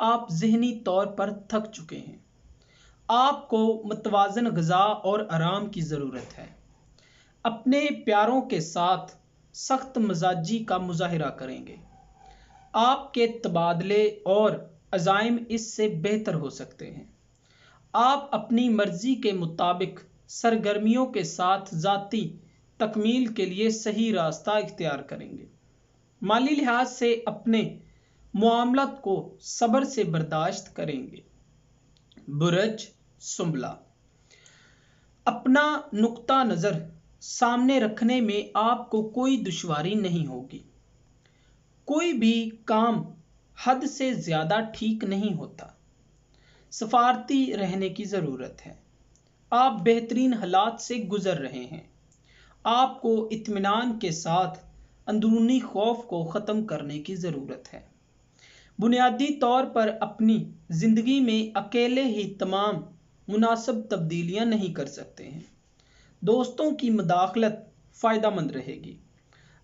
آپ ذہنی طور پر تھک چکے ہیں۔ آپ کو متوازن غذا اور آرام کی ضرورت ہے۔ اپنے پیاروں کے ساتھ سخت مزاجی کا مظاہرہ کریں گے۔ آپ کے تبادلے اور عزائم اس سے بہتر ہو سکتے ہیں۔ آپ اپنی مرضی کے مطابق سرگرمیوں کے ساتھ ذاتی تکمیل کے لیے صحیح راستہ اختیار کریں گے۔ مالی لحاظ سے اپنے معاملات کو صبر سے برداشت کریں گے۔ برج سنبلہ، اپنا نقطہ نظر سامنے رکھنے میں آپ کو کوئی دشواری نہیں ہوگی۔ کوئی بھی کام حد سے زیادہ ٹھیک نہیں ہوتا۔ سفارتی رہنے کی ضرورت ہے۔ آپ بہترین حالات سے گزر رہے ہیں۔ آپ کو اطمینان کے ساتھ اندرونی خوف کو ختم کرنے کی ضرورت ہے۔ بنیادی طور پر اپنی زندگی میں اکیلے ہی تمام مناسب تبدیلیاں نہیں کر سکتے ہیں۔ دوستوں کی مداخلت فائدہ مند رہے گی۔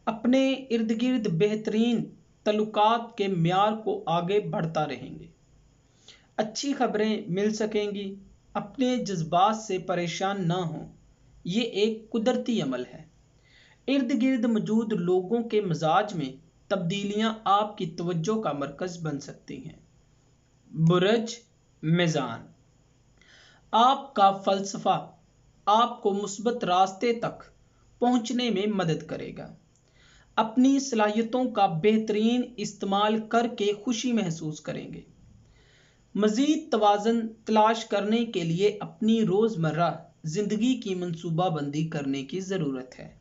اپنے ارد گرد بہترین تعلقات کے معیار کو آگے بڑھتا رہیں گے۔ اچھی خبریں مل سکیں گی۔ اپنے جذبات سے پریشان نہ ہوں، یہ ایک قدرتی عمل ہے۔ ارد گرد موجود لوگوں کے مزاج میں تبدیلیاں آپ کی توجہ کا مرکز بن سکتی ہیں۔ برج میزان، آپ کا فلسفہ آپ کو مثبت راستے تک پہنچنے میں مدد کرے گا۔ اپنی صلاحیتوں کا بہترین استعمال کر کے خوشی محسوس کریں گے۔ مزید توازن تلاش کرنے کے لیے اپنی روزمرہ زندگی کی منصوبہ بندی کرنے کی ضرورت ہے۔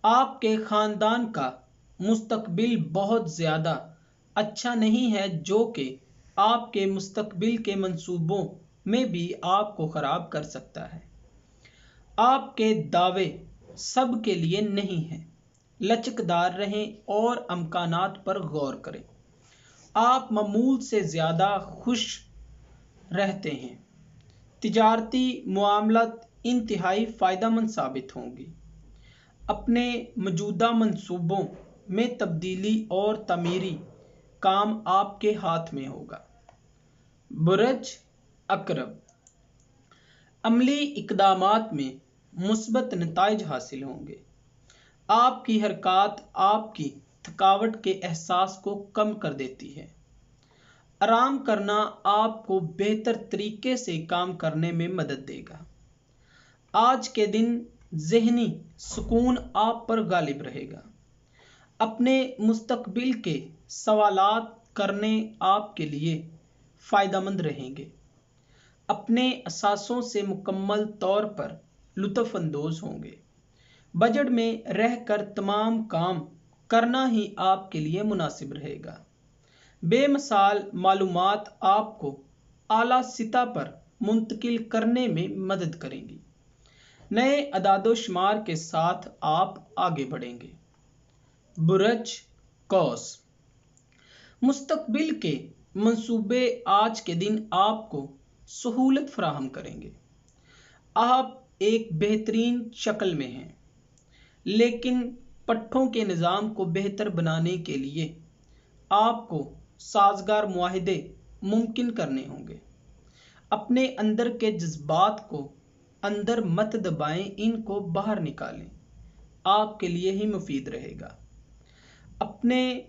آپ کے خاندان کا مستقبل بہت زیادہ اچھا نہیں ہے، جو کہ آپ کے مستقبل کے منصوبوں میں بھی آپ کو خراب کر سکتا ہے۔ آپ کے دعوے سب کے لیے نہیں ہیں۔ لچکدار رہیں اور امکانات پر غور کریں۔ آپ معمول سے زیادہ خوش رہتے ہیں۔ تجارتی معاملات انتہائی فائدہ مند ثابت ہوں گی۔ اپنے موجودہ منصوبوں میں تبدیلی اور تعمیری کام آپ کے ہاتھ میں ہوگا۔ برج عقرب، عملی اقدامات میں مثبت نتائج حاصل ہوں گے۔ آپ کی حرکات آپ کی تھکاوٹ کے احساس کو کم کر دیتی ہے۔ آرام کرنا آپ کو بہتر طریقے سے کام کرنے میں مدد دے گا۔ آج کے دن ذہنی سکون آپ پر غالب رہے گا۔ اپنے مستقبل کے سوالات کرنے آپ کے لیے فائدہ مند رہیں گے۔ اپنے اثاثوں سے مکمل طور پر لطف اندوز ہوں گے۔ بجٹ میں رہ کر تمام کام کرنا ہی آپ کے لیے مناسب رہے گا۔ بے مثال معلومات آپ کو اعلیٰ سطح پر منتقل کرنے میں مدد کریں گی۔ نئے اعداد و شمار کے ساتھ آپ آگے بڑھیں گے۔ برج قوس، مستقبل کے منصوبے آج کے دن آپ کو سہولت فراہم کریں گے۔ آپ ایک بہترین شکل میں ہیں، لیکن پٹھوں کے نظام کو بہتر بنانے کے لیے آپ کو سازگار معاہدے ممکن کرنے ہوں گے۔ اپنے اندر کے جذبات کو اندر مت دبائیں، ان کو باہر نکالیں، آپ کے لیے ہی مفید رہے گا۔ اپنے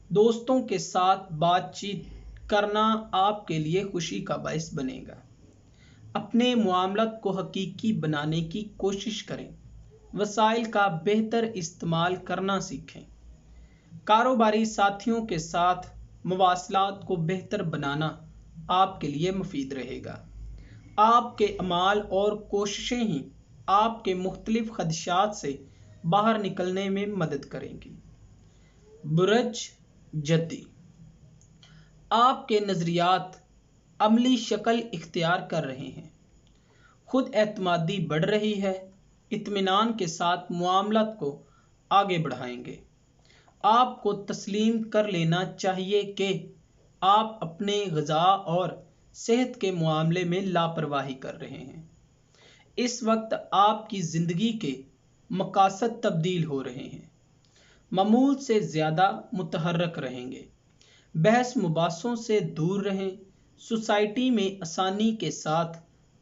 دوستوں کے ساتھ بات چیت کرنا آپ کے لیے خوشی کا باعث بنے گا۔ اپنے معاملات کو حقیقی بنانے کی کوشش کریں۔ وسائل کا بہتر استعمال کرنا سیکھیں۔ کاروباری ساتھیوں کے ساتھ مواصلات کو بہتر بنانا آپ کے لیے مفید رہے گا۔ آپ کے اعمال اور کوششیں ہی آپ کے مختلف خدشات سے باہر نکلنے میں مدد کریں گی۔ برج جدی، آپ کے نظریات عملی شکل اختیار کر رہے ہیں۔ خود اعتمادی بڑھ رہی ہے۔ اطمینان کے ساتھ معاملات کو آگے بڑھائیں گے۔ آپ کو تسلیم کر لینا چاہیے کہ آپ اپنے غذا اور صحت کے معاملے میں لاپرواہی کر رہے ہیں۔ اس وقت آپ کی زندگی کے مقاصد تبدیل ہو رہے ہیں۔ معمول سے زیادہ متحرک رہیں گے۔ بحث مباحثوں سے دور رہیں، سوسائٹی میں آسانی کے ساتھ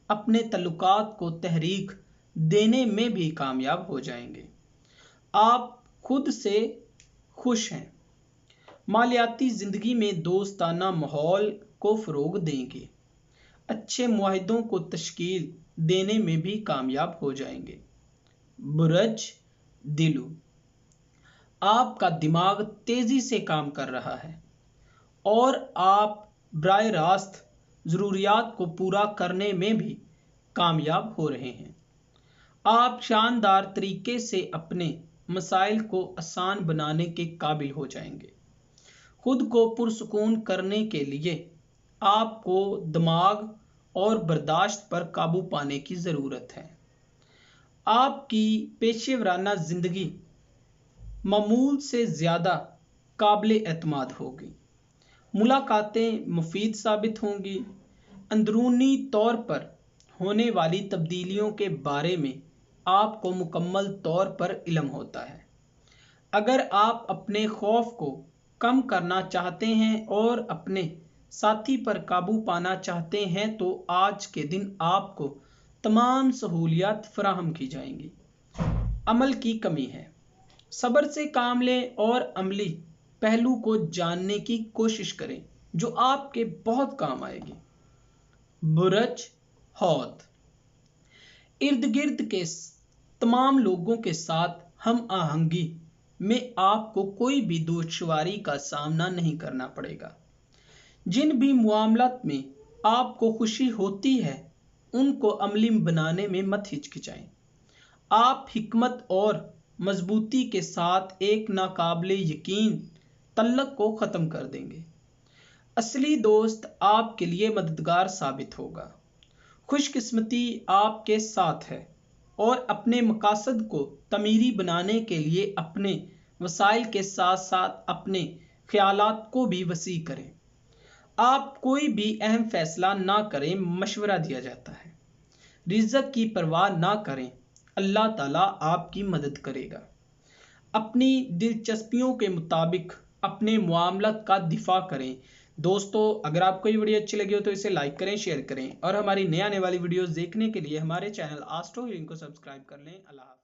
اپنے تعلقات کو تحریک دینے میں بھی کامیاب ہو جائیں گے۔ آپ خود سے خوش ہیں، مالیاتی زندگی میں دوستانہ ماحول کو فروغ دیں گے، اچھے معاہدوں کو تشکیل دینے میں بھی کامیاب ہو جائیں گے۔ برج دلو، آپ کا دماغ تیزی سے کام کر رہا ہے اور آپ براہ راست ضروریات کو پورا کرنے میں بھی کامیاب ہو رہے ہیں۔ آپ شاندار طریقے سے اپنے مسائل کو آسان بنانے کے قابل ہو جائیں گے۔ خود کو پرسکون کرنے کے لیے آپ کو دماغ اور برداشت پر قابو پانے کی ضرورت ہے۔ آپ کی پیشہ ورانہ زندگی معمول سے زیادہ قابل اعتماد ہوگی، ملاقاتیں مفید ثابت ہوں گی، اندرونی طور پر ہونے والی تبدیلیوں کے بارے میں آپ کو مکمل طور پر علم ہوتا ہے۔ اگر آپ اپنے خوف کو کم کرنا چاہتے ہیں اور اپنے ساتھی پر قابو پانا چاہتے ہیں تو آج کے دن آپ کو تمام سہولیات فراہم کی جائیں گی۔ عمل کی کمی ہے، صبر سے کام لیں اور عملی پہلو کو جاننے کی کوشش کریں جو آپ کے بہت کام آئے گی۔ برج حوت، ارد گرد کے تمام لوگوں کے ساتھ ہم آہنگی میں آپ کو کوئی بھی دشواری کا سامنا نہیں کرنا پڑے گا۔ جن بھی معاملات میں آپ کو خوشی ہوتی ہے ان کو عملی بنانے میں مت ہچکچائیں۔ آپ حکمت اور مضبوطی کے ساتھ ایک ناقابل یقین تعلق کو ختم کر دیں گے۔ اصلی دوست آپ کے لیے مددگار ثابت ہوگا۔ خوش قسمتی آپ کے ساتھ ہے اور اپنے مقاصد کو تعمیری بنانے کے لیے اپنے وسائل کے ساتھ ساتھ اپنے خیالات کو بھی وسیع کریں۔ آپ کوئی بھی اہم فیصلہ نہ کریں، مشورہ دیا جاتا ہے۔ رزق کی پرواہ نہ کریں، اللہ تعالیٰ آپ کی مدد کرے گا۔ اپنی دلچسپیوں کے مطابق اپنے معاملات کا دفاع کریں۔ دوستو، اگر آپ کو یہ ویڈیو اچھی لگی ہو تو اسے لائک کریں، شیئر کریں اور ہماری نئے آنے والی ویڈیوز دیکھنے کے لیے ہمارے چینل آسٹرو ہیلنگ کو سبسکرائب کر لیں۔ اللہ حافظ۔